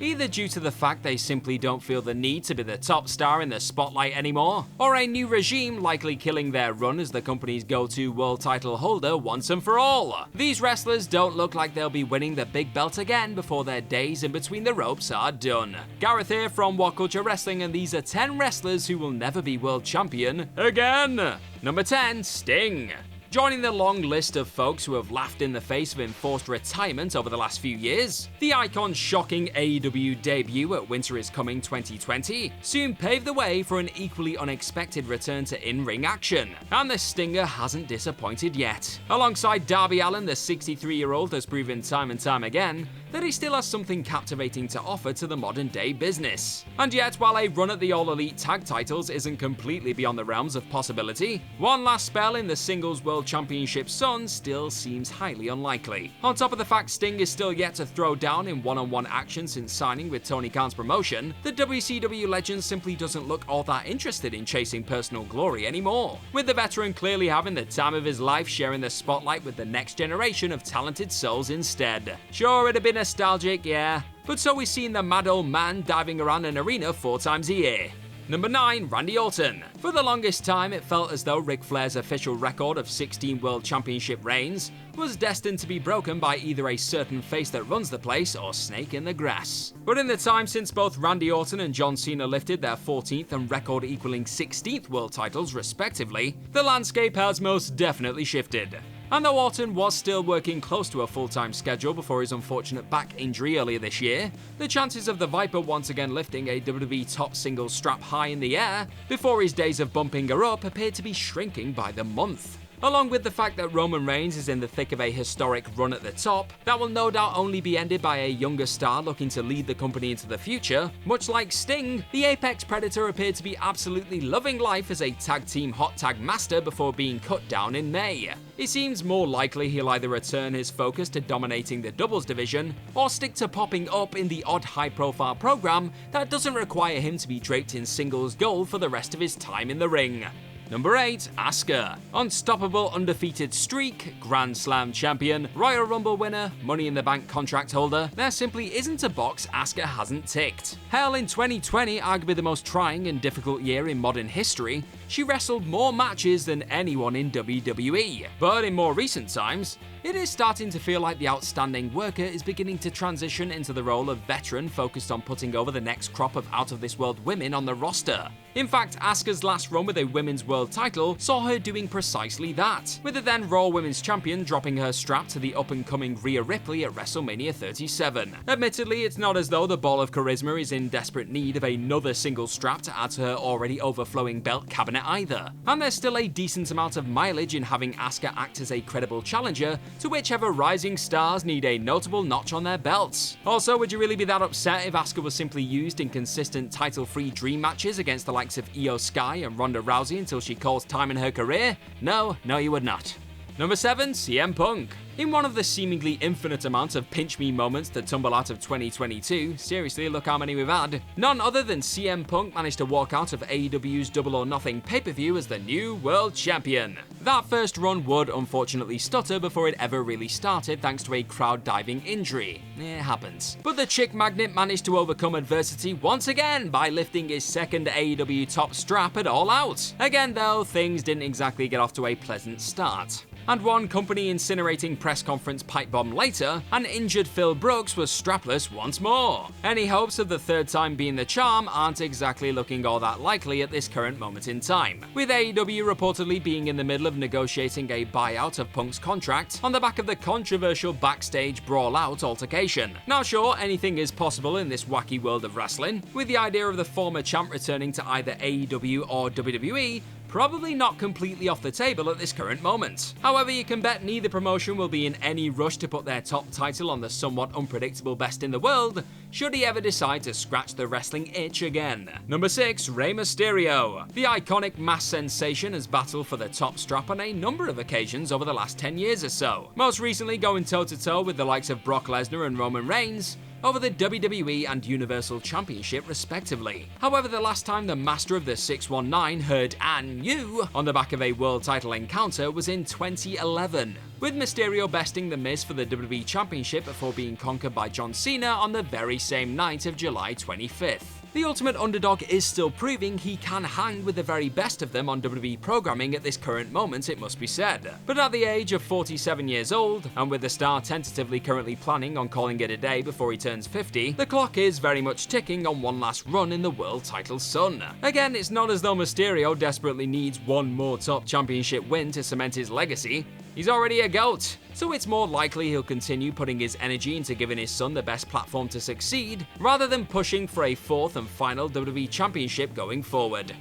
either due to the fact they simply don't feel the need to be the top star in the spotlight anymore, or a new regime likely killing their run as the company's go-to world title holder once and for all. These wrestlers don't look like they'll be winning the big belt again before their days in between the ropes are done. Gareth here from What Culture Wrestling, and these are 10 wrestlers who will never be world champion again. Number 10, Sting. Joining the long list of folks who have laughed in the face of enforced retirement over the last few years, the icon's shocking AEW debut at Winter is Coming 2020 soon paved the way for an equally unexpected return to in-ring action, and the Stinger hasn't disappointed yet. Alongside Darby Allin, the 63-year-old has proven time and time again that he still has something captivating to offer to the modern-day business. And yet, while a run at the All Elite tag titles isn't completely beyond the realms of possibility, one last spell in the Singles World Championship sun still seems highly unlikely. On top of the fact Sting is still yet to throw down in one-on-one action since signing with Tony Khan's promotion, the WCW legend simply doesn't look all that interested in chasing personal glory anymore, with the veteran clearly having the time of his life sharing the spotlight with the next generation of talented souls instead. Sure, it'd have been nostalgic, yeah, but so we've seen the mad old man diving around an arena 4 times a year. Number 9, Randy Orton. For the longest time, it felt as though Ric Flair's official record of 16 World Championship reigns was destined to be broken by either a certain face that runs the place or snake in the grass. But in the time since both Randy Orton and John Cena lifted their 14th and record-equaling 16th world titles respectively, the landscape has most definitely shifted. And though Orton was still working close to a full-time schedule before his unfortunate back injury earlier this year, the chances of the Viper once again lifting a WWE top singles strap high in the air before his days of bumping her up appeared to be shrinking by the month. Along with the fact that Roman Reigns is in the thick of a historic run at the top, that will no doubt only be ended by a younger star looking to lead the company into the future. Much like Sting, the Apex Predator appeared to be absolutely loving life as a tag team hot tag master before being cut down in May. It seems more likely he'll either return his focus to dominating the doubles division, or stick to popping up in the odd high-profile program that doesn't require him to be draped in singles gold for the rest of his time in the ring. Number 8, Asuka. Unstoppable undefeated streak, Grand Slam champion, Royal Rumble winner, Money in the Bank contract holder, there simply isn't a box Asuka hasn't ticked. Hell, in 2020, arguably the most trying and difficult year in modern history, she wrestled more matches than anyone in WWE. But in more recent times, it is starting to feel like the outstanding worker is beginning to transition into the role of veteran focused on putting over the next crop of out-of-this-world women on the roster. In fact, Asuka's last run with a women's world title saw her doing precisely that, with the then Raw Women's Champion dropping her strap to the up-and-coming Rhea Ripley at WrestleMania 37. Admittedly, it's not as though the ball of charisma is in desperate need of another single strap to add to her already overflowing belt cabinet either, and there's still a decent amount of mileage in having Asuka act as a credible challenger to whichever rising stars need a notable notch on their belts. Also, would you really be that upset if Asuka was simply used in consistent title-free dream matches against the likes of Io Sky and Ronda Rousey until she calls time in her career? No, you would not. Number 7, CM Punk. In one of the seemingly infinite amount of pinch me moments that tumble out of 2022, seriously, look how many we've had, none other than CM Punk managed to walk out of AEW's Double or Nothing pay-per-view as the new world champion. That first run would unfortunately stutter before it ever really started thanks to a crowd-diving injury. It happens. But the chick magnet managed to overcome adversity once again by lifting his second AEW top strap at All Out. Again though, things didn't exactly get off to a pleasant start. And one company incinerating press conference pipe bomb later, an injured Phil Brooks was strapless once more. Any hopes of the third time being the charm aren't exactly looking all that likely at this current moment in time, with AEW reportedly being in the middle of negotiating a buyout of Punk's contract on the back of the controversial backstage brawl-out altercation. Now sure, anything is possible in this wacky world of wrestling, with the idea of the former champ returning to either AEW or WWE probably not completely off the table at this current moment. However, you can bet neither promotion will be in any rush to put their top title on the somewhat unpredictable best in the world, should he ever decide to scratch the wrestling itch again. Number 6, Rey Mysterio. The iconic mass sensation has battled for the top strap on a number of occasions over the last 10 years or so, most recently going toe-to-toe with the likes of Brock Lesnar and Roman Reigns over the WWE and Universal Championship respectively. However, the last time the master of the 619 heard "and you" on the back of a world title encounter was in 2011, with Mysterio besting The Miz for the WWE Championship before being conquered by John Cena on the very same night of July 25th. The Ultimate Underdog is still proving he can hang with the very best of them on WWE programming at this current moment, it must be said. But at the age of 47 years old, and with the star tentatively currently planning on calling it a day before he turns 50, the clock is very much ticking on one last run in the world title sun. Again, it's not as though Mysterio desperately needs one more top championship win to cement his legacy. He's already a GOAT, so it's more likely he'll continue putting his energy into giving his son the best platform to succeed, rather than pushing for a fourth and final WWE Championship going forward.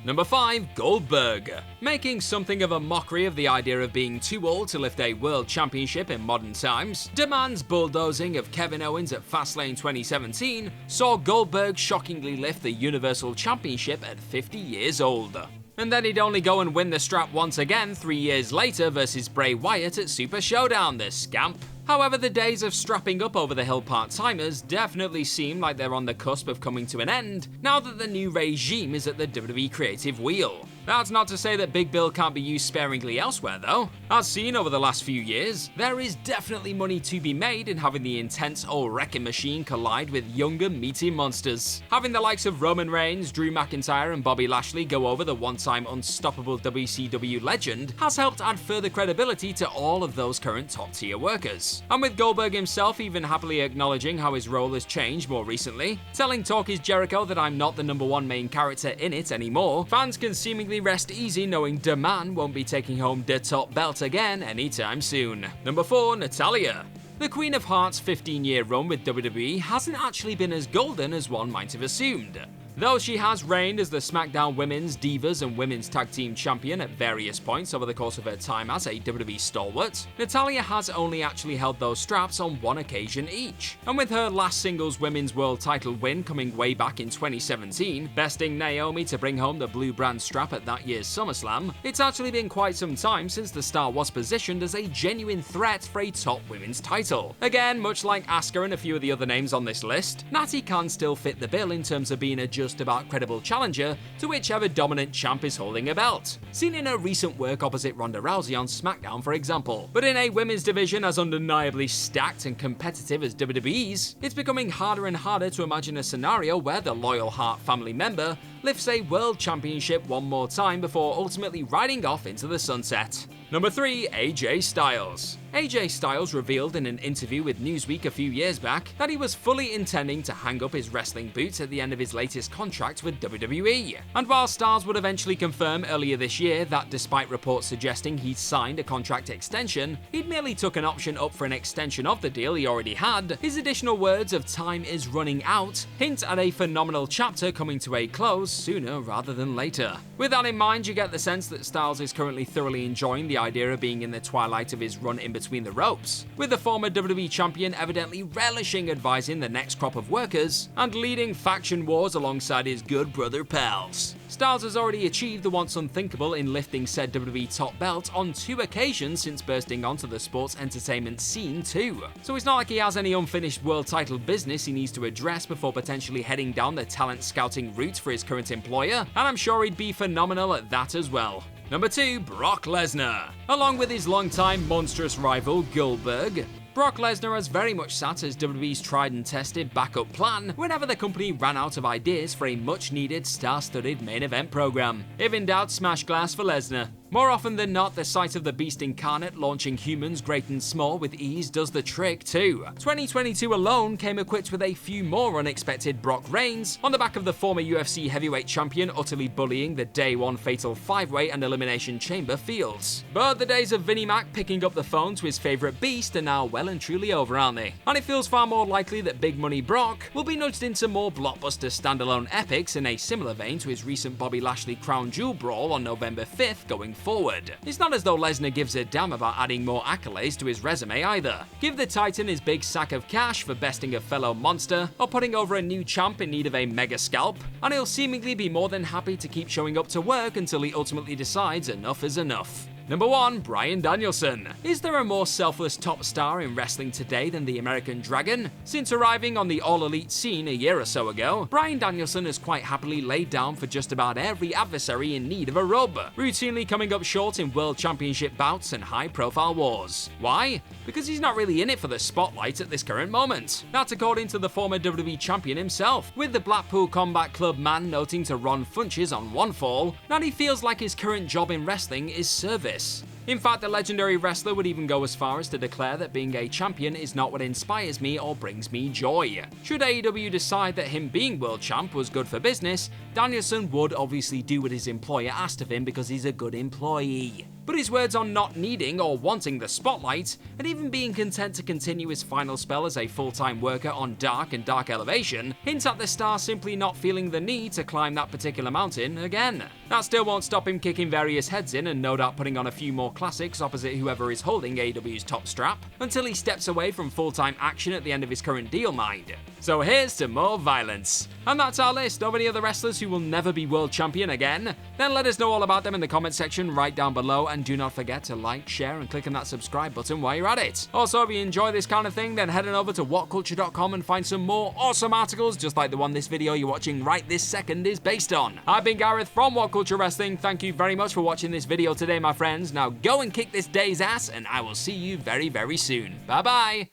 Number 5. Goldberg. Making something of a mockery of the idea of being too old to lift a world championship in modern times, Deman's bulldozing of Kevin Owens at Fastlane 2017 saw Goldberg shockingly lift the Universal Championship at 50 years old. And then he'd only go and win the strap once again 3 years later versus Bray Wyatt at Super Showdown, the scamp. However, the days of strapping up over the hill part-timers definitely seem like they're on the cusp of coming to an end now that the new regime is at the WWE creative wheel. That's not to say that Big Bill can't be used sparingly elsewhere though. As seen over the last few years, there is definitely money to be made in having the intense old wrecking machine collide with younger meaty monsters. Having the likes of Roman Reigns, Drew McIntyre and Bobby Lashley go over the one-time unstoppable WCW legend has helped add further credibility to all of those current top-tier workers. And with Goldberg himself even happily acknowledging how his role has changed more recently, telling Talk Is Jericho that I'm not the #1 main character in it anymore, fans can seemingly rest easy knowing the man won't be taking home the top belt again anytime soon. Number 4. Natalya. The Queen of Hearts' 15-year run with WWE hasn't actually been as golden as one might have assumed. Though she has reigned as the SmackDown Women's, Divas and Women's Tag Team Champion at various points over the course of her time as a WWE stalwart, Natalya has only actually held those straps on one occasion each. And with her last singles Women's World title win coming way back in 2017, besting Naomi to bring home the blue brand strap at that year's SummerSlam, it's actually been quite some time since the star was positioned as a genuine threat for a top women's title. Again, much like Asuka and a few of the other names on this list, Natty can still fit the bill in terms of being a just about credible challenger to whichever dominant champ is holding a belt, seen in her recent work opposite Ronda Rousey on SmackDown for example. But in a women's division as undeniably stacked and competitive as WWE's, it's becoming harder and harder to imagine a scenario where the loyal Hart family member lifts a world championship one more time before ultimately riding off into the sunset. Number 3. AJ Styles. AJ Styles revealed in an interview with Newsweek a few years back that he was fully intending to hang up his wrestling boots at the end of his latest contract with WWE. And while Styles would eventually confirm earlier this year that despite reports suggesting he'd signed a contract extension, he'd merely took an option up for an extension of the deal he already had, his additional words of "time is running out" hint at a phenomenal chapter coming to a close sooner rather than later. With that in mind, you get the sense that Styles is currently thoroughly enjoying the idea of being in the twilight of his run in between the ropes, with the former WWE champion evidently relishing advising the next crop of workers and leading faction wars alongside his good brother pals. Styles has already achieved the once unthinkable in lifting said WWE top belt on 2 occasions since bursting onto the sports entertainment scene too. So it's not like he has any unfinished world title business he needs to address before potentially heading down the talent scouting route for his current employer, and I'm sure he'd be phenomenal at that as well. Number 2. Brock Lesnar. Along with his longtime monstrous rival Goldberg, Brock Lesnar has very much sat as WWE's tried and tested backup plan whenever the company ran out of ideas for a much needed star-studded main event program. If in doubt, smash glass for Lesnar. More often than not, the sight of the beast incarnate launching humans great and small with ease does the trick too. 2022 alone came equipped with a few more unexpected Brock reigns on the back of the former UFC heavyweight champion utterly bullying the day one fatal 5-way and elimination chamber fields. But the days of Vinnie Mac picking up the phone to his favourite beast are now well and truly over, aren't they? And it feels far more likely that Big Money Brock will be nudged into more blockbuster standalone epics in a similar vein to his recent Bobby Lashley crown jewel brawl on November 5th going forward. It's not as though Lesnar gives a damn about adding more accolades to his resume either. Give the Titan his big sack of cash for besting a fellow monster or putting over a new champ in need of a mega scalp, and he'll seemingly be more than happy to keep showing up to work until he ultimately decides enough is enough. Number 1. Bryan Danielson. Is there a more selfless top star in wrestling today than the American Dragon? Since arriving on the all-elite scene a year or so ago, Bryan Danielson has quite happily laid down for just about every adversary in need of a rub, routinely coming up short in World Championship bouts and high-profile wars. Why? Because he's not really in it for the spotlight at this current moment. That's according to the former WWE Champion himself, with the Blackpool Combat Club man noting to Ron Funches on one fall that he feels like his current job in wrestling is service. In fact, the legendary wrestler would even go as far as to declare that being a champion is not what inspires me or brings me joy. Should AEW decide that him being world champ was good for business, Danielson would obviously do what his employer asked of him because he's a good employee. But his words on not needing or wanting the spotlight, and even being content to continue his final spell as a full-time worker on Dark and Dark Elevation, hint at the star simply not feeling the need to climb that particular mountain again. That still won't stop him kicking various heads in and no doubt putting on a few more classics opposite whoever is holding AEW's top strap, until he steps away from full-time action at the end of his current deal, mind. So here's to more violence. And that's our list of any other wrestlers who will never be world champion again. Then let us know all about them in the comment section right down below, and do not forget to like, share, and click on that subscribe button while you're at it. Also, if you enjoy this kind of thing, then head on over to whatculture.com and find some more awesome articles just like the one this video you're watching right this second is based on. I've been Gareth from What Culture Wrestling. Thank you very much for watching this video today, my friends. Now go and kick this day's ass, and I will see you very, very soon. Bye bye.